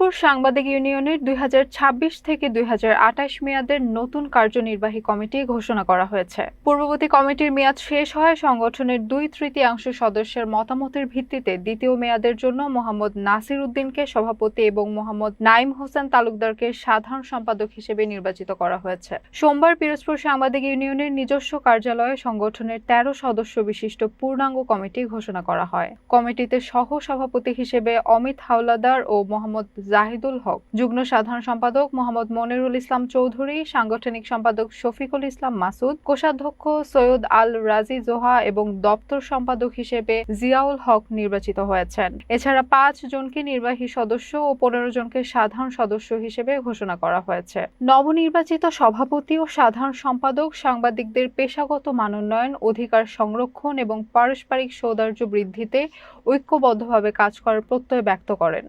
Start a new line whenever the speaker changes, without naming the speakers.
পিরোজপুর সাংবাদিক ইউনিয়নের ২০২৬ থেকে ২০২৮ মেয়াদের নতুন কার্যনির্বাহী কমিটি ঘোষণা করা হয়েছে। পূর্ববর্তী কমিটির মেয়াদ শেষ হয় সংগঠনের ২/৩ সদস্যের মতামতের ভিত্তিতে দ্বিতীয় মেয়াদের জন্য মোহাম্মদ নাসির উদ্দিনকে সভাপতি এবং মোহাম্মদ নাইম হোসেন তালুকদারকে সাধারণ সম্পাদক হিসেবে নির্বাচিত করা হয়েছে। সোমবার পিরোজপুর সাংবাদিক ইউনিয়নের নিজস্ব কার্যালয়ে সংগঠনের ১৩ সদস্য বিশিষ্ট পূর্ণাঙ্গ কমিটি ঘোষণা করা হয়। কমিটিতে সহ সভাপতি হিসেবে অমিত হাওলাদার ও মোহাম্মদ জাহিদুল হক, যুগ্ম সাধারণ সম্পাদক মোহাম্মদ মনিরুল ইসলাম চৌধুরী, সাংগঠনিক সম্পাদক শফিকুল ইসলাম মাসুদ, কোষাধ্যক্ষ সৈয়দ আল রাজি জোহা এবং দপ্তর সম্পাদক হিসেবে জিয়াউল হক নির্বাচিত হয়েছেন। এছাড়া ৫ জনকে নির্বাহী সদস্য ও ১৫ জনকে সাধারণ সদস্য হিসেবে ঘোষণা করা হয়েছে। নবনির্বাচিত সভাপতি ও সাধারণ সম্পাদক সাংবাদিকদের পেশাগত মানোন্নয়ন, অধিকার সংরক্ষণ এবং পারস্পরিক সৌহার্দ্য বৃদ্ধিতে ঐক্যবদ্ধভাবে কাজ করার প্রত্যয় ব্যক্ত করেন।